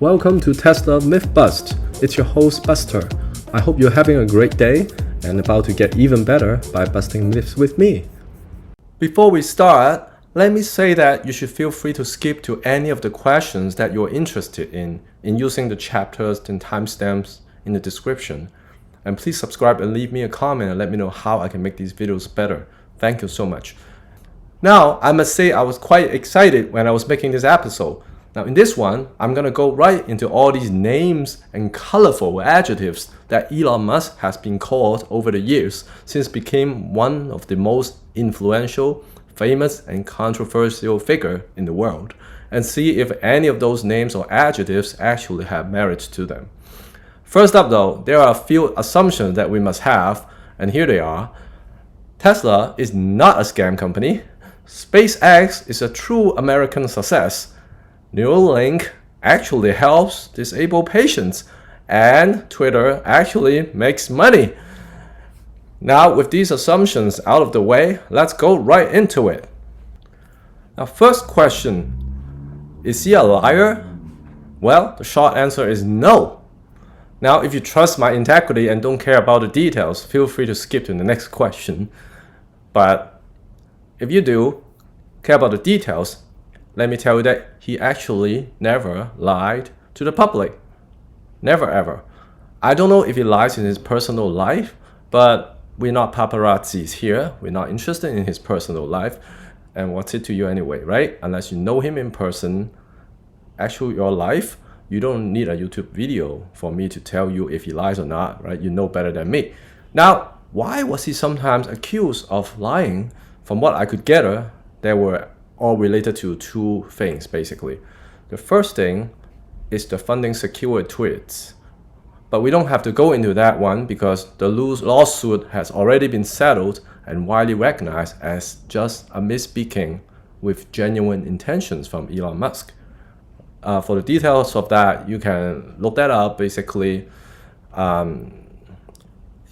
Welcome to Tesla Myth Bust. It's your host Buster. I hope you're having a great day and about to get even better by busting myths with me. Before we start, let me say that you should feel free to skip to any of the questions that you're interested in using the chapters and timestamps in the description. And please subscribe and leave me a comment and let me know how I can make these videos better. Thank you so much. Now, I must say I was quite excited when I was making this episode. Now in this one, I'm gonna go right into all these names and colorful adjectives that Elon Musk has been called over the years since became one of the most influential, famous and controversial figure in the world, and see if any of those names or adjectives actually have merit to them. First up though, there are a few assumptions that we must have, and here they are. Tesla is not a scam company. SpaceX is a true American success. Neuralink actually helps disabled patients, and Twitter actually makes money. Now with these assumptions out of the way, let's go right into it. Now first question, is he a liar? Well, the short answer is no. Now if you trust my integrity and don't care about the details, feel free to skip to the next question. But if you do care about the details, let me tell you that he actually never lied to the public. Never ever. I don't know if he lies in his personal life, but we're not paparazzis here. We're not interested in his personal life. And what's it to you anyway, right? Unless you know him in person, actually your life, you don't need a YouTube video for me to tell you if he lies or not, right? You know better than me. Now, why was he sometimes accused of lying? From what I could gather, there were all related to two things, basically. The first thing is the funding secured tweets. But we don't have to go into that one because the lawsuit has already been settled and widely recognized as just a misspeaking with genuine intentions from Elon Musk. For the details of that, you can look that up. Basically,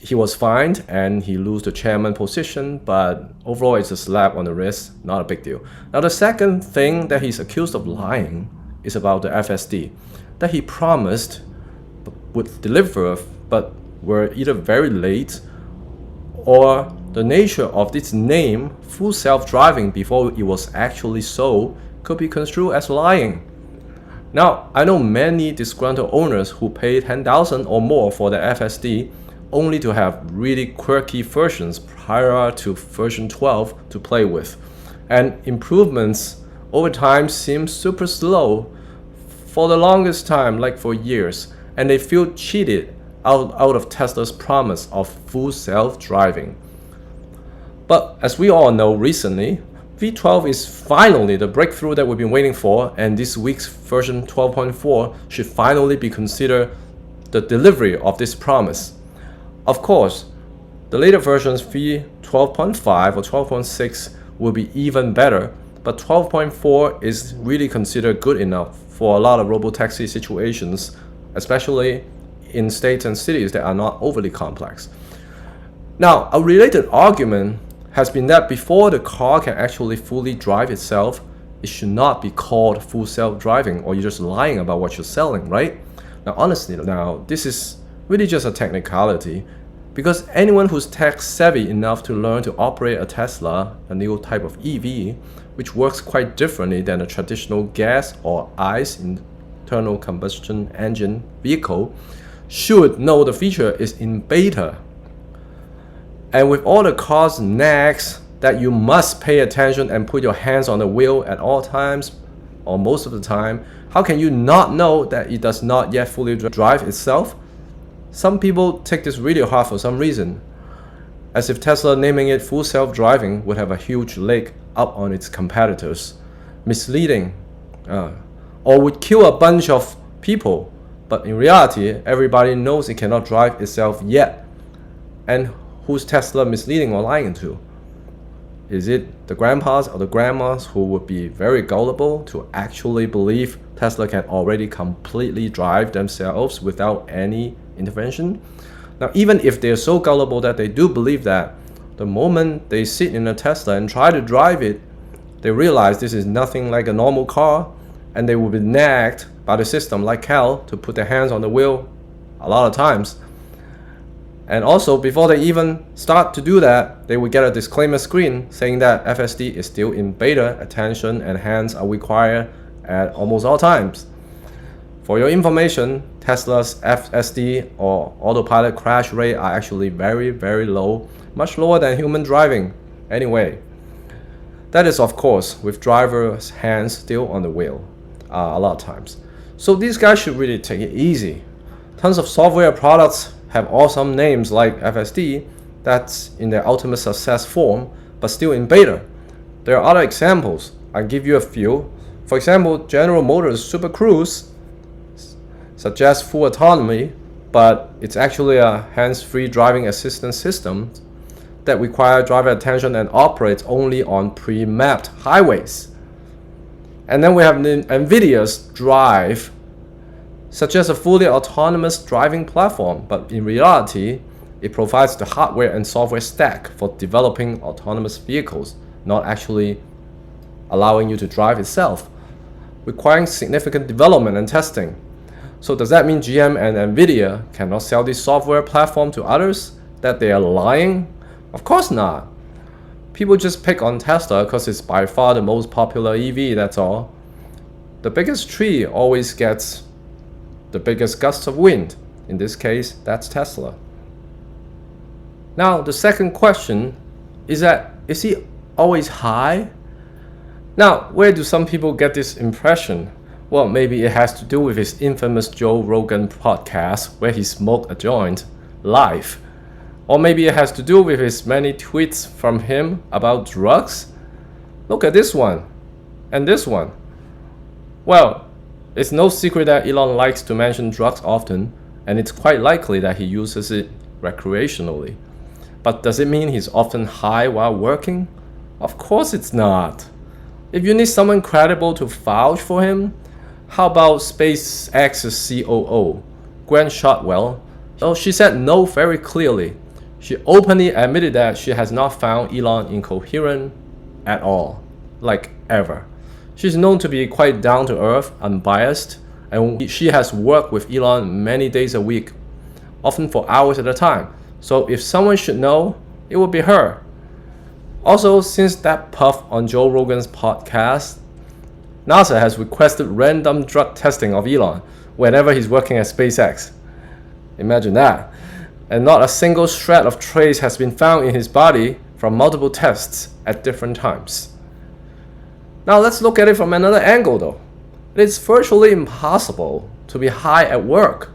he was fined and he lost the chairman position, but overall it's a slap on the wrist, not a big deal. Now the second thing that he's accused of lying is about the FSD, that he promised would deliver but were either very late, or the nature of this name, full self-driving, before it was actually sold could be construed as lying. Now I know many disgruntled owners who paid $10,000 or more for the FSD only to have really quirky versions prior to version 12 to play with. And improvements over time seem super slow for the longest time, like for years, and they feel cheated out of Tesla's promise of full self-driving. But as we all know recently, V12 is finally the breakthrough that we've been waiting for, and this week's version 12.4 should finally be considered the delivery of this promise. Of course, the later versions V12.5 or 12.6 will be even better, but 12.4 is really considered good enough for a lot of robotaxi situations, especially in states and cities that are not overly complex. Now, a related argument has been that before the car can actually fully drive itself, it should not be called full self-driving, or you're just lying about what you're selling, right? Now, honestly, this is really just a technicality, because anyone who's tech savvy enough to learn to operate a Tesla, a new type of EV, which works quite differently than a traditional gas or ICE internal combustion engine vehicle, should know the feature is in beta. And with all the car's nags that you must pay attention and put your hands on the wheel at all times, or most of the time, how can you not know that it does not yet fully drive itself? Some people take this really hard for some reason, as if Tesla naming it full self-driving would have a huge leg up on its competitors, misleading, or would kill a bunch of people. But in reality, everybody knows it cannot drive itself yet. And who's Tesla misleading or lying to? Is it the grandpas or the grandmas who would be very gullible to actually believe Tesla can already completely drive themselves without any intervention? Now, even if they're so gullible that they do believe that, the moment they sit in a Tesla and try to drive it, they realize this is nothing like a normal car, and they will be nagged by the system like Cal to put their hands on the wheel a lot of times. And also, before they even start to do that, they will get a disclaimer screen saying that FSD is still in beta, attention and hands are required at almost all times. For your information, Tesla's FSD or autopilot crash rate are actually very, very low, much lower than human driving anyway. That is, of course, with driver's hands still on the wheel a lot of times. So these guys should really take it easy. Tons of software products have awesome names like FSD that's in their ultimate success form, but still in beta. There are other examples. I'll give you a few. For example, General Motors Super Cruise suggests full autonomy, but it's actually a hands-free driving assistance system that requires driver attention and operates only on pre-mapped highways. And then we have NVIDIA's Drive, suggests a fully autonomous driving platform, but in reality, it provides the hardware and software stack for developing autonomous vehicles, not actually allowing you to drive itself, requiring significant development and testing. So does that mean GM and NVIDIA cannot sell this software platform to others? That they are lying? Of course not. People just pick on Tesla because it's by far the most popular EV, that's all. The biggest tree always gets the biggest gusts of wind. In this case, that's Tesla. Now, the second question is he always high? Now, where do some people get this impression? Well, maybe it has to do with his infamous Joe Rogan podcast where he smoked a joint live. Or maybe it has to do with his many tweets from him about drugs. Look at this one and this one. Well, it's no secret that Elon likes to mention drugs often, and it's quite likely that he uses it recreationally. But does it mean he's often high while working? Of course it's not. If you need someone credible to vouch for him, how about SpaceX's COO, Gwen Shotwell? Oh, she said no very clearly. She openly admitted that she has not found Elon incoherent at all, like ever. She's known to be quite down-to-earth, unbiased, and she has worked with Elon many days a week, often for hours at a time. So if someone should know, it would be her. Also, since that puff on Joe Rogan's podcast, NASA has requested random drug testing of Elon whenever he's working at SpaceX. Imagine that. And not a single shred of trace has been found in his body from multiple tests at different times. Now let's look at it from another angle though. It is virtually impossible to be high at work.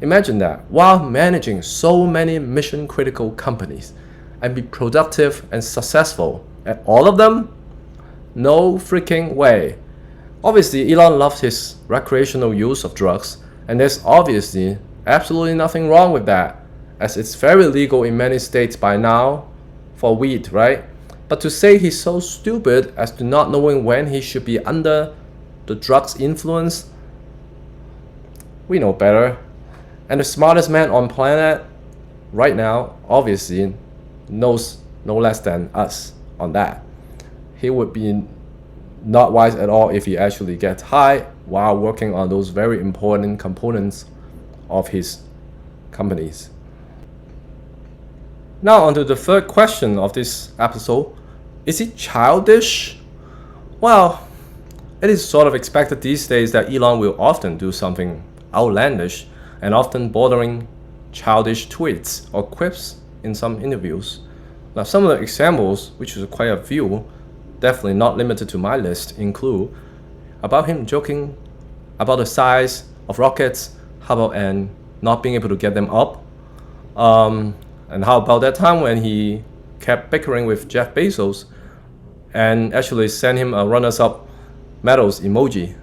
Imagine that, while managing so many mission-critical companies, and be productive and successful at all of them? No freaking way. Obviously, Elon loves his recreational use of drugs, and there's obviously absolutely nothing wrong with that, as it's very legal in many states by now for weed, right? But to say he's so stupid as to not knowing when he should be under the drug's influence, we know better. And the smartest man on planet right now obviously knows no less than us on that. He would be not wise at all if he actually gets high while working on those very important components of his companies. Now on to the third question of this episode. Is he childish? Well, it is sort of expected these days that Elon will often do something outlandish and often bordering childish tweets or quips in some interviews. Now some of the examples, which is quite a few, definitely not limited to my list, include about him joking about the size of rockets, how about and not being able to get them up, and how about that time when he kept bickering with Jeff Bezos and actually sent him a runners-up medals emoji,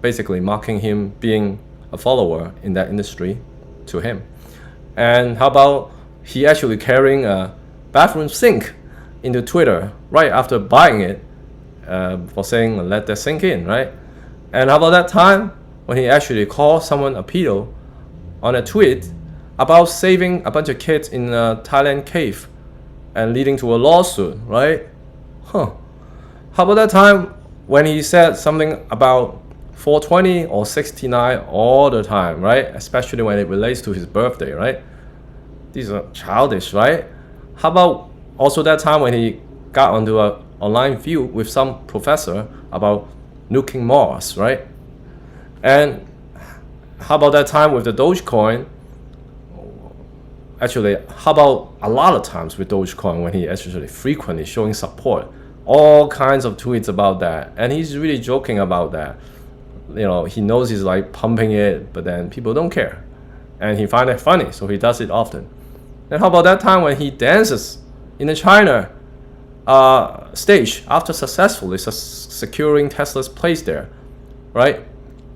basically mocking him being a follower in that industry to him. And how about he actually carrying a bathroom sink into Twitter right after buying it, for saying let that sink in, right? And how about that time when he actually called someone a pedo on a tweet about saving a bunch of kids in a Thailand cave and leading to a lawsuit, right? How about that time when he said something about 420 or 69 all the time, right? Especially when it relates to his birthday, right? These are childish, right? How about also that time when he got onto an online feud with some professor about nuking Mars, right? And how about that time with the Dogecoin? Actually, how about a lot of times with Dogecoin when he actually frequently showing support, all kinds of tweets about that, and he's really joking about that. You know, he knows he's like pumping it, but then people don't care, and he finds it funny, so he does it often. And how about that time when he dances in the China stage after successfully securing Tesla's place there, right?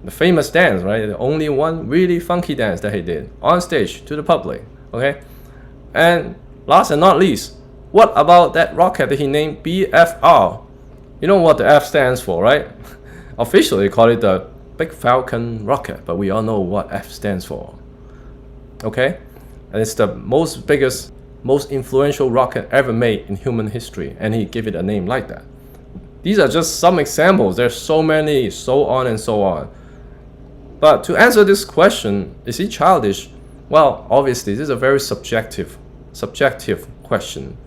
The famous dance, right? The only one really funky dance that he did on stage to the public. Okay, and last and not least, what about that rocket that he named BFR? You know what the F stands for, right? Officially, they call it the Big Falcon rocket, but we all know what F stands for. Okay, and it's the biggest, most influential rocket ever made in human history, and he gave it a name like that. These are just some examples. There's so many, so on and so on. But to answer this question, is he childish? Well, obviously, this is a very subjective question.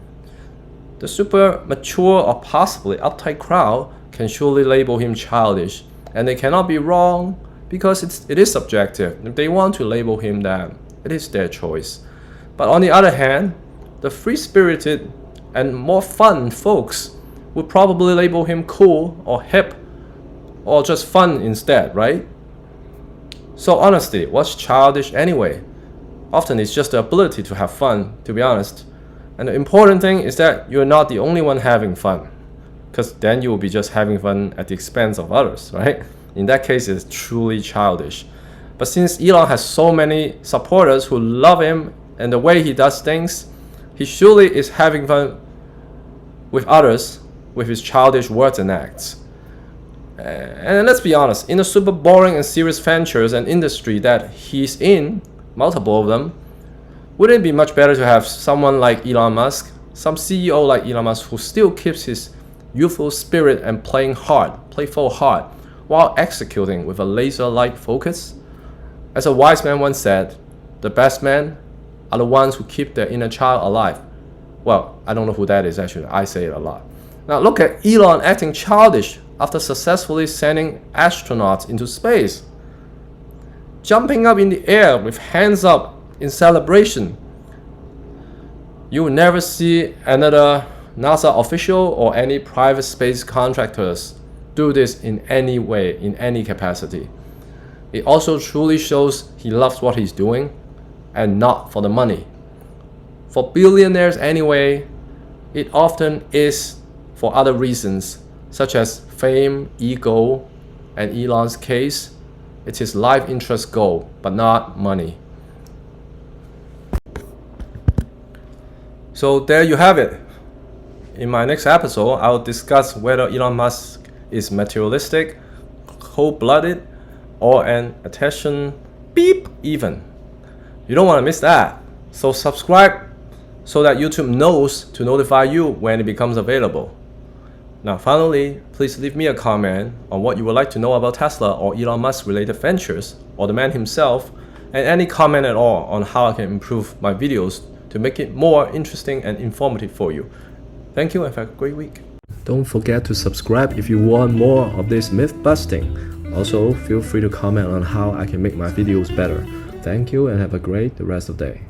The super mature or possibly uptight crowd can surely label him childish, and they cannot be wrong because it is subjective. If they want to label him that, it is their choice. But on the other hand, the free-spirited and more fun folks would probably label him cool or hip or just fun instead, right? So honestly, what's childish anyway? Often it's just the ability to have fun, to be honest. And the important thing is that you're not the only one having fun, because then you will be just having fun at the expense of others, right? In that case, it's truly childish. But since Elon has so many supporters who love him and the way he does things, he surely is having fun with others with his childish words and acts. And let's be honest, in the super boring and serious ventures and industry that he's in, multiple of them, wouldn't it be much better to have someone like Elon Musk, some CEO like Elon Musk who still keeps his youthful spirit and playful hard, while executing with a laser-like focus? As a wise man once said, the best men are the ones who keep their inner child alive. Well, I don't know who that is actually, I say it a lot. Now look at Elon acting childish after successfully sending astronauts into space. Jumping up in the air with hands up in celebration. You will never see another NASA official or any private space contractors do this in any way, in any capacity. It also truly shows he loves what he's doing and not for the money. For billionaires anyway, it often is for other reasons, such as fame, ego, and Elon's case, it's his life interest goal, but not money. So there you have it. In my next episode, I'll discuss whether Elon Musk is materialistic, cold-blooded, or an attention beep even. You don't want to miss that. So subscribe so that YouTube knows to notify you when it becomes available. Now finally, please leave me a comment on what you would like to know about Tesla or Elon Musk related ventures, or the man himself, and any comment at all on how I can improve my videos to make it more interesting and informative for you. Thank you and have a great week. Don't forget to subscribe if you want more of this myth busting. Also, feel free to comment on how I can make my videos better. Thank you and have a great rest of the day.